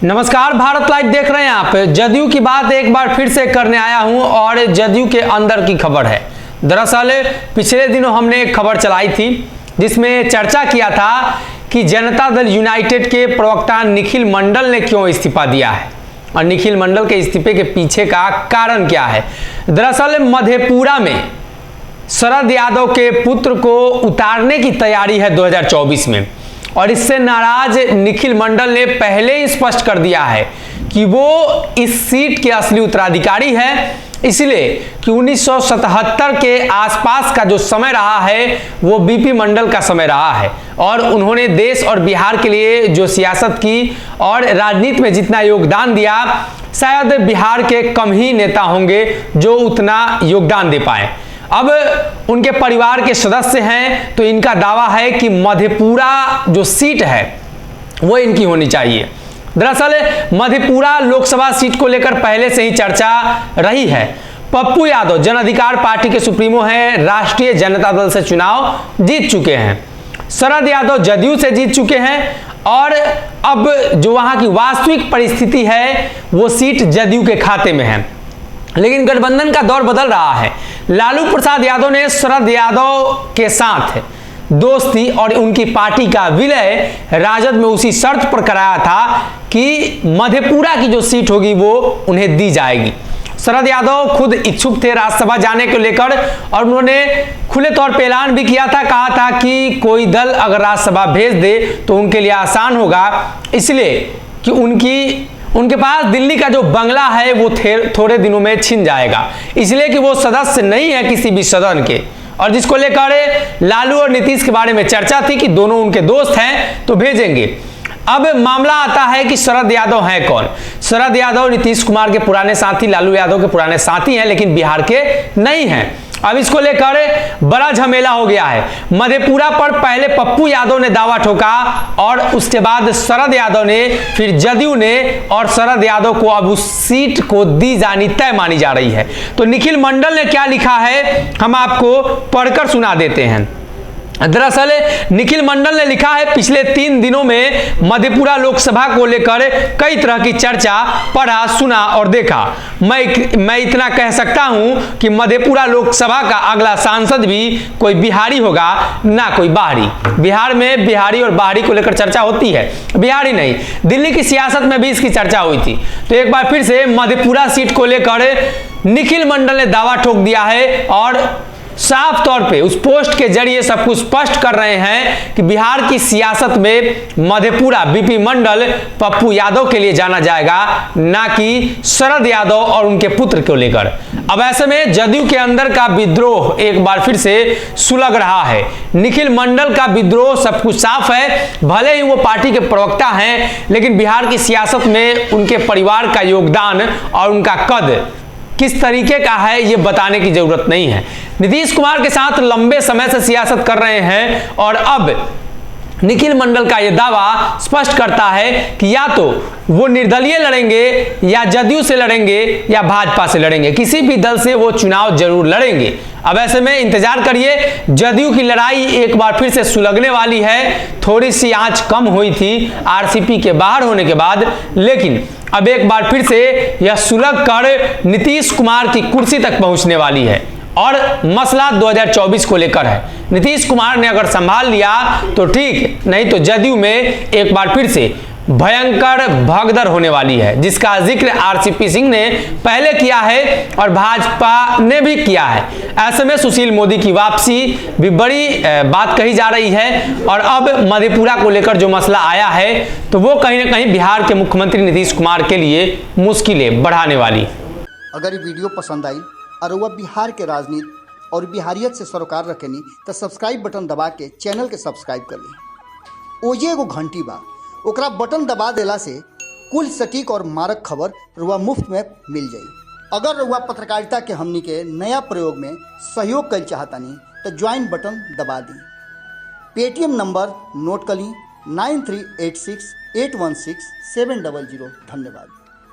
नमस्कार, भारत लाइव देख रहे हैं आप। जदयू की बात एक बार फिर से करने आया हूं और जदयू के अंदर की खबर है। दरअसल पिछले दिनों हमने एक खबर चलाई थी जिसमें चर्चा किया था कि जनता दल यूनाइटेड के प्रवक्ता निखिल मंडल ने क्यों इस्तीफा दिया है और निखिल मंडल के इस्तीफे के पीछे का कारण क्या है। दरअसल मधेपुरा में शरद यादव के पुत्र को उतारने की तैयारी है 2024 में और इससे नाराज निखिल मंडल ने पहले ही स्पष्ट कर दिया है कि वो इस सीट के असली उत्तराधिकारी है, इसलिए कि 1977 के आसपास का जो समय रहा है वो बीपी मंडल का समय रहा है और उन्होंने देश और बिहार के लिए जो सियासत की और राजनीति में जितना योगदान दिया, शायद बिहार के कम ही नेता होंगे जो उतना योगदान दे पाए। अब उनके परिवार के सदस्य हैं तो इनका दावा है कि मधेपुरा जो सीट है वो इनकी होनी चाहिए। दरअसल मधेपुरा लोकसभा सीट को लेकर पहले से ही चर्चा रही है। पप्पू यादव जन अधिकार पार्टी के सुप्रीमो हैं, राष्ट्रीय जनता दल से चुनाव जीत चुके हैं। शरद यादव जदयू से जीत चुके हैं और अब जो वहां की वास्तविक परिस्थिति है वो सीट जदयू के खाते में है, लेकिन गठबंधन का दौर बदल रहा है। लालू प्रसाद यादव ने शरद यादव के साथ दोस्ती और उनकी पार्टी का विलय राजद में उसी शर्त पर कराया था कि मधेपुरा की जो सीट होगी वो उन्हें दी जाएगी। शरद यादव खुद इच्छुक थे राज्यसभा जाने को लेकर और उन्होंने खुले तौर पर ऐलान भी किया था, कहा था कि कोई दल अगर राज्यसभा भेज दे तो उनके लिए आसान होगा, इसलिए कि उनके पास दिल्ली का जो बंगला है वो थोड़े दिनों में छिन जाएगा, इसलिए कि वो सदस्य नहीं है किसी भी सदन के। और जिसको लेकर लालू और नीतीश के बारे में चर्चा थी कि दोनों उनके दोस्त हैं तो भेजेंगे। अब मामला आता है कि शरद यादव हैं कौन। शरद यादव नीतीश कुमार के पुराने साथी, लालू यादव के पुराने साथी हैं, लेकिन बिहार के नहीं हैं। अब इसको लेकर बड़ा झमेला हो गया है। मधेपुरा पर पहले पप्पू यादव ने दावा ठोका और उसके बाद शरद यादव ने, फिर जदयू ने, और शरद यादव को अब उस सीट को दी जानी तय मानी जा रही है। तो निखिल मंडल ने क्या लिखा है हम आपको पढ़कर सुना देते हैं। दरअसल निखिल मंडल ने लिखा है, पिछले 3 दिनों में मधेपुरा लोकसभा को लेकर कई तरह की चर्चा पढ़ा, सुना और देखा। मैं इतना कह सकता हूं कि मधेपुरा लोकसभा का अगला सांसद भी कोई बिहारी होगा, ना कोई बाहरी। बिहार में बिहारी और बाहरी को लेकर चर्चा होती है, बिहारी नहीं। दिल्ली की सियासत में भी इसकी चर्चा हुई थी। तो एक बार फिर से मधेपुरा सीट को लेकर निखिल मंडल ने दावा ठोक दिया है और साफ तौर पे उस पोस्ट के जरिए सब कुछ स्पष्ट कर रहे हैं कि बिहार की सियासत में मधेपुरा बीपी मंडल पप्पू यादव के लिए जाना जाएगा, ना कि शरद यादव और उनके पुत्र को लेकर। अब ऐसे में जदयू के अंदर का विद्रोह एक बार फिर से सुलग रहा है। निखिल मंडल का विद्रोह सब कुछ साफ है, भले ही वो पार्टी के प्रवक्ता हैं, लेकिन बिहार की सियासत में उनके परिवार का योगदान और उनका कद किस तरीके का है ये बताने की जरूरत नहीं है। नीतीश कुमार के साथ लंबे समय से सियासत कर रहे हैं और अब निखिल मंडल का यह दावा स्पष्ट करता है कि या तो वो निर्दलीय लड़ेंगे या जदयू से लड़ेंगे या भाजपा से लड़ेंगे, किसी भी दल से वो चुनाव जरूर लड़ेंगे। अब ऐसे में इंतजार करिए, जदयू की लड़ाई एक बार फिर से सुलगने वाली है। थोड़ी सी आंच कम हुई थी आरसीपी के बाहर होने के बाद, लेकिन अब एक बार फिर से यह सुलग कर नीतीश कुमार की कुर्सी तक पहुंचने वाली है और मसला 2024 को लेकर है। नीतीश कुमार ने अगर संभाल लिया तो ठीक, नहीं तो जदयू में एक बार फिर से भयंकर भगदड़ होने वाली है, जिसका जिक्र आरसीपी सिंह ने पहले किया है और भाजपा ने भी किया है। ऐसे में सुशील मोदी की वापसी भी बड़ी बात कही जा रही है और अब मधेपुरा को लेकर जो मसला आया है तो वो कहीं ना कहीं बिहार के मुख्यमंत्री नीतीश कुमार के लिए मुश्किलें बढ़ाने वाली। अगर ये वीडियो पसंद आई और वह बिहार के राजनीति और बिहारियत से सरोकार रखेनी तो सब्सक्राइब बटन दबा के चैनल के सब्सक्राइब कर ली। ओजे एगो घंटी बा, ओकरा बटन दबा देला से कुल सटीक और मारक खबर रुआ मुफ्त में मिल जाई। अगर रुआ पत्रकारिता के हमनी के नया प्रयोग में सहयोग कर चाहतानी तो ज्वाइन बटन दबा दी। पेटीएम नंबर नोट कर ली 9386816700। धन्यवाद।